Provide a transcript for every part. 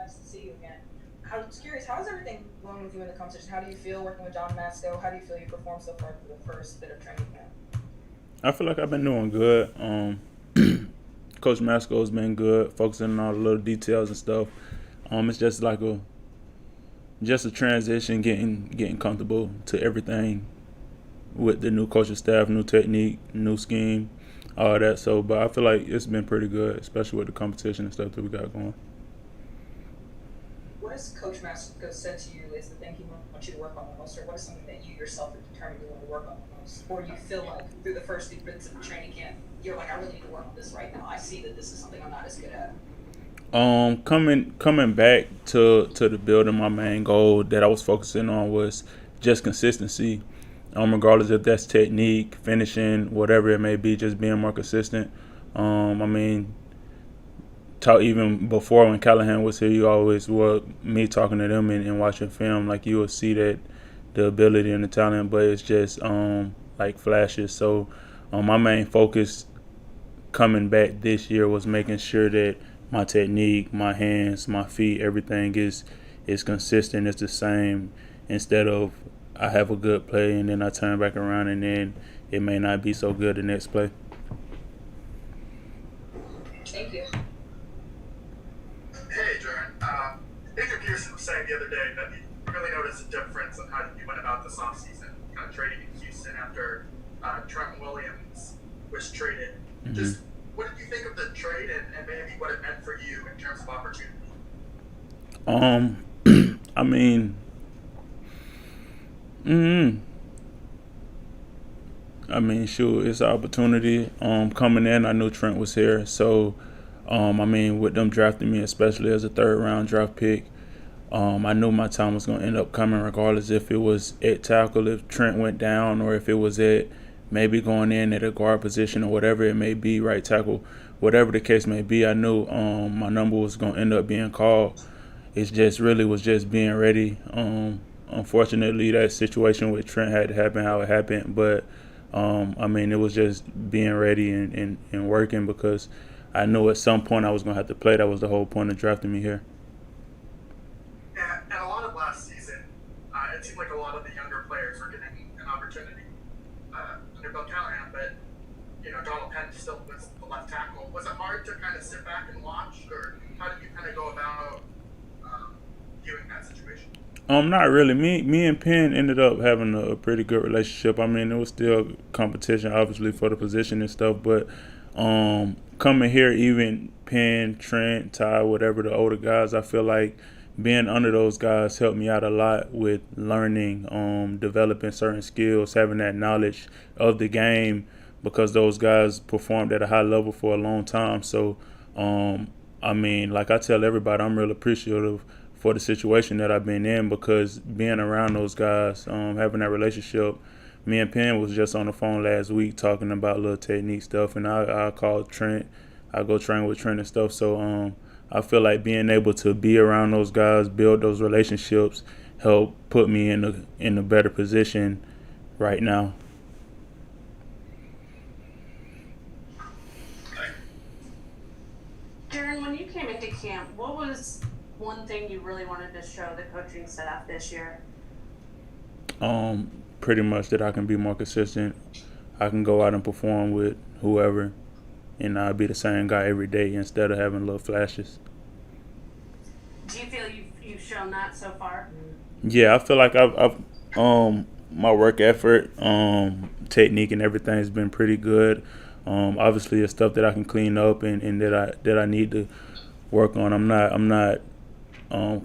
Nice to see you again. I was curious, how's everything going with you in the competition? How do you feel working with John Masco? How do you feel you performed so far for the first bit of training camp? I feel like I've been doing good. Coach Masco's been good, focusing on all the little details and stuff. It's just like a transition, getting comfortable to everything with the new coaching staff, new technique, new scheme, all that. So, but I feel like it's been pretty good, especially with the competition and stuff that we got going. What has Coach Masco said to you is the thing he wants you to work on the most, or what is something that you yourself have determined you want to work on the most? Or you feel like through the first few bits of training camp, you're like, I really need to work on this right now. I see that this is something I'm not as good at. Coming back to the building, my main goal that I was focusing on was just consistency. Regardless if that's technique, finishing, whatever it may be, just being more consistent. I mean, even before when Callahan was here, you always were me talking to them and watching film. Like you will see that the ability and the talent, but it's just like flashes. So my main focus coming back this year was making sure that my technique, my hands, my feet, everything is consistent. It's the same. Instead of I have a good play and then I turn back around and then it may not be so good the next play. Thank you. Hey, Geron. Adrian Pearson was saying the other day that he really noticed a difference in how you went about this offseason, kind of trading in Houston after Trent Williams was traded. Mm-hmm. Just what did you think of the trade and maybe what it meant for you in terms of opportunity? I mean, mm, shoot, it's an opportunity. Coming in, I knew Trent was here, so with them drafting me, especially as a third round draft pick, I knew my time was going to end up coming, regardless if it was at tackle, if Trent went down, or if it was at maybe going in at a guard position or whatever it may be, right tackle, whatever the case may be. I knew my number was going to end up being called. It just really was just being ready. Unfortunately, that situation with Trent had to happen how it happened, but it was just being ready and working because I knew at some point I was going to have to play. That was the whole point of drafting me here. And a lot of last season, it seemed like a lot of the younger players were getting an opportunity under Bill Callahan, but Donald Penn still was the left tackle. Was it hard to kind of sit back and watch, or how did you kind of go about viewing that situation? Not really. Me and Penn ended up having a pretty good relationship. It was still competition, obviously, for the position and stuff. But coming here, even Penn, Trent, Ty, whatever the older guys, I feel like being under those guys helped me out a lot with learning, developing certain skills, having that knowledge of the game, because those guys performed at a high level for a long time. So, like I tell everybody, I'm real appreciative for the situation that I've been in, because being around those guys, having that relationship. Me and Penn was just on the phone last week talking about little technique stuff, and I called Trent. I go train with Trent and stuff. So I feel like being able to be around those guys, build those relationships, help put me in a better position right now. Geron, when you came into camp, what was one thing you really wanted to show the coaching staff this year? Pretty much that I can be more consistent. I can go out and perform with whoever, and I'll be the same guy every day instead of having little flashes. Do you feel you've shown that so far? Yeah, I feel like I've my work effort, technique, and everything has been pretty good. Obviously, it's stuff that I can clean up and that I need to work on. I'm not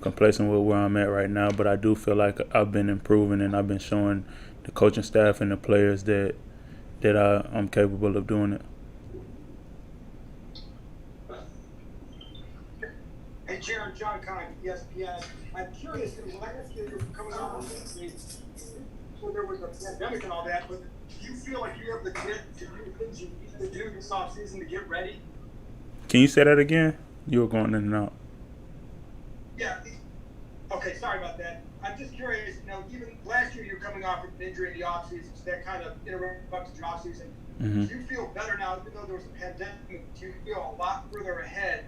complacent with where I'm at right now, but I do feel like I've been improving and I've been showing the coaching staff and the players that I'm capable of doing it. Hey, Geron, John Conn, ESPN. I'm curious, last year you were coming out on this week, so there was a pandemic and all that, but do you feel like you're able to get to do things you need to do this offseason to get ready? Can you say that again? You were going in and out. Yeah. Okay, sorry about that. I'm just curious, even last year you're coming off an injury in the offseason, so that kind of interrupted your offseason. Mm-hmm. Do you feel better now, even though there was a pandemic? Do you feel a lot further ahead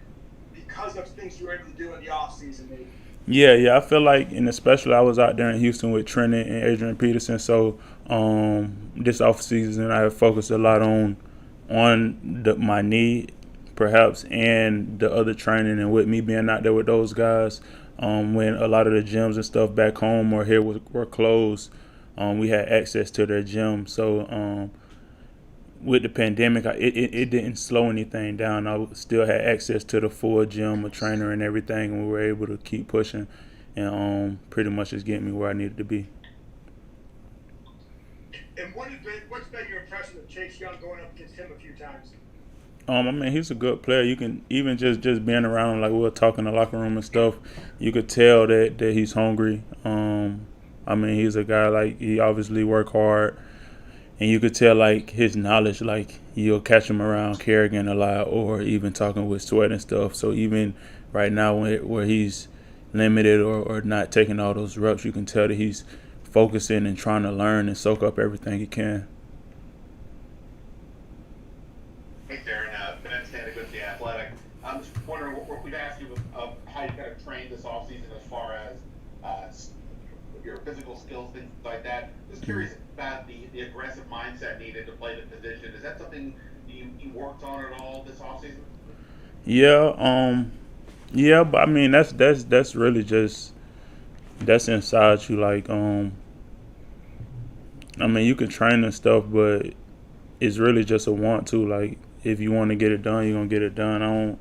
because of things you were able to do in the off season, maybe? Yeah, I feel like, and especially I was out there in Houston with Trenton and Adrian Peterson. So this off season, I have focused a lot on my knee, perhaps, and the other training, and with me being out there with those guys. When a lot of the gyms and stuff back home or here were closed, we had access to their gym. So with the pandemic, it didn't slow anything down. I still had access to the full gym, a trainer, and everything, and we were able to keep pushing and pretty much just get me where I needed to be. And what's been your impression of Chase Young going up against him a few times? I mean, he's a good player. You can even just being around him, like we were talking in the locker room and stuff, you could tell that he's hungry. I mean, he's a guy, like, he obviously work hard. And you could tell, like, his knowledge, like, you'll catch him around Kerrigan a lot or even talking with Sweat and stuff. So even right now where he's limited or not taking all those reps, you can tell that he's focusing and trying to learn and soak up everything he can. Hey, Darren, Ben Stanek with The Athletic. I'm just wondering, we'd ask you how you kind of trained this offseason as far as your physical skills, things like that. Just curious about the aggressive mindset needed to play the position. Is that something you worked on at all this offseason? Yeah, but I mean that's really just that's inside you. Like I mean, you can train and stuff, but it's really just a want to. Like, if you want to get it done, you're gonna get it done.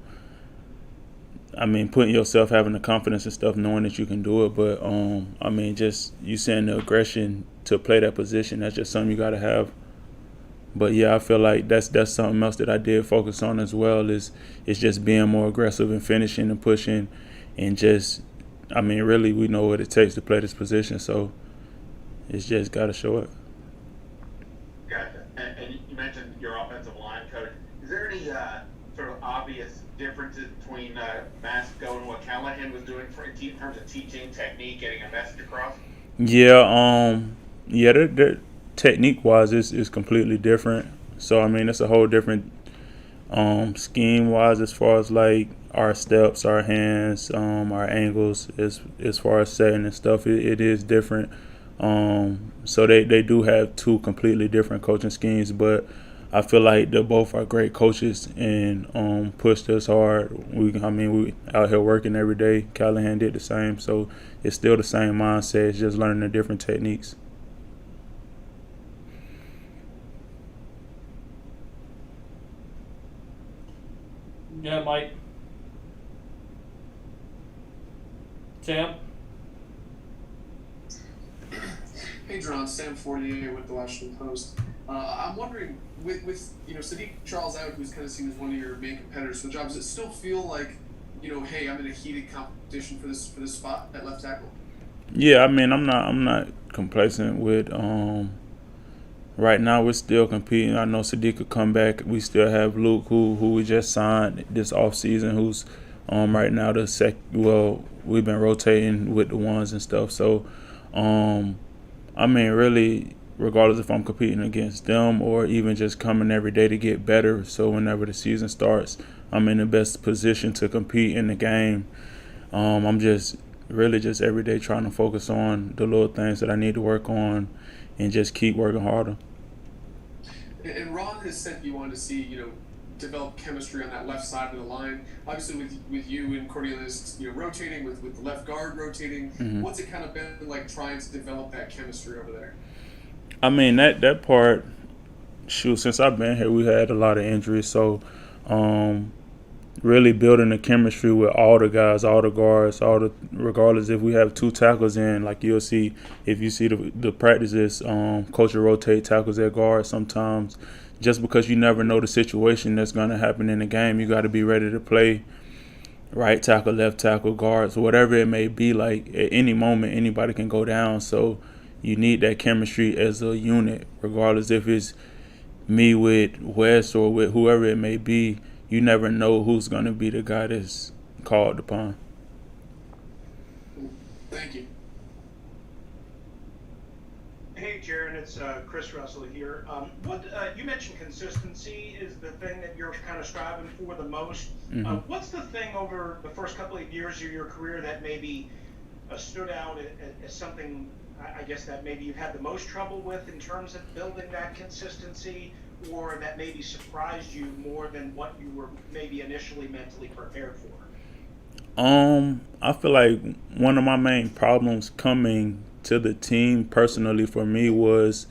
I mean, putting yourself, having the confidence and stuff, knowing that you can do it. But I mean, just you saying the aggression to play that position, that's just something you got to have. But yeah, I feel like that's something else that I did focus on as well. Is just being more aggressive and finishing and pushing, and just, I mean, really, we know what it takes to play this position. So it's just got to show it. Gotcha. And you mentioned your offensive line coach. Is there any sort of obvious differences between Masco and what Callahan was doing in terms of teaching technique, getting a message across? Yeah, their technique-wise is completely different. So, I mean, it's a whole different scheme-wise as far as, like, our steps, our hands, our angles, as far as setting and stuff. It is different. So they do have two completely different coaching schemes, but I feel like they both are great coaches and pushed us hard. We out here working every day. Callahan did the same, so it's still the same mindset. It's just learning the different techniques. Yeah, Mike. Sam? Hey, Geron, Sam Fortier with the Washington Post. I'm wondering, with Sadiq Charles out, who's kind of seen as one of your main competitors for the job, does it still feel like, hey, I'm in a heated competition for this spot at left tackle? Yeah, I mean, I'm not complacent with. Right now, we're still competing. I know Sadiq could come back. We still have Luke, who we just signed this offseason, who's right now we've been rotating with the ones and stuff. So, I mean, really, regardless if I'm competing against them or even just coming every day to get better, so whenever the season starts, I'm in the best position to compete in the game. I'm just really just every day trying to focus on the little things that I need to work on and just keep working harder. And Ron has said you wanted to see, develop chemistry on that left side of the line. Obviously, with you and Cornelius, rotating with the left guard rotating. Mm-hmm. What's it kind of been like trying to develop that chemistry over there? I mean, that part, since I've been here, we had a lot of injuries. So, really building the chemistry with all the guys, all the guards, regardless if we have two tackles in, like you'll see, if you see the practices, coach will rotate tackles at guard sometimes. Just because you never know the situation that's going to happen in the game, you got to be ready to play right tackle, left tackle, guards, whatever it may be. Like, at any moment, anybody can go down. So you need that chemistry as a unit, regardless if it's me with Wes or with whoever it may be. You never know who's going to be the guy that's called upon. Thank you. Hey, Geron, it's Chris Russell here. What you mentioned consistency is the thing that you're kind of striving for the most. Mm-hmm. What's the thing over the first couple of years of your career that maybe stood out as something, I guess, that maybe you've had the most trouble with in terms of building that consistency, or that maybe surprised you more than what you were maybe initially mentally prepared for? I feel like one of my main problems coming to the team personally for me was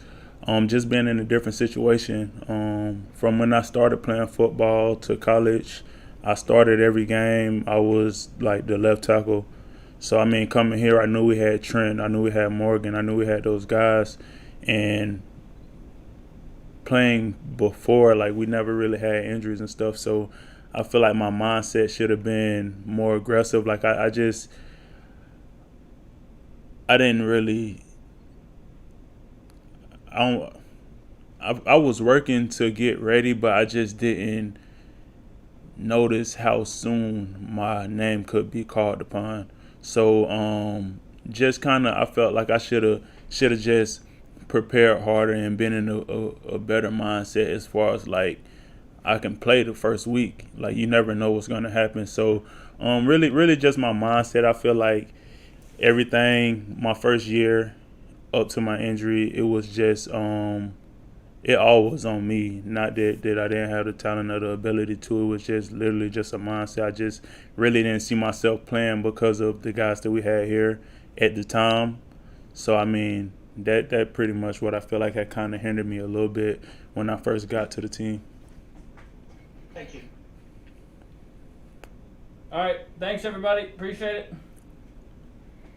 just being in a different situation. From when I started playing football to college, I started every game. I was like the left tackle. So, I mean, coming here, I knew we had Trent. I knew we had Morgan. I knew we had those guys. And playing before, like, we never really had injuries and stuff. So I feel like my mindset should have been more aggressive. Like, I didn't really – I was working to get ready, but I just didn't notice how soon my name could be called upon. So just kind of, I felt like I should have just prepared harder and been in a better mindset as far as like I can play the first week. Like, you never know what's going to happen. So really just my mindset. I feel like everything my first year up to my injury, it was just it all was on me. Not that I didn't have the talent or the ability to. It was just literally just a mindset. I just really didn't see myself playing because of the guys that we had here at the time. So, I mean, that pretty much what I feel like had kind of hindered me a little bit when I first got to the team. Thank you. All right. Thanks, everybody. Appreciate it.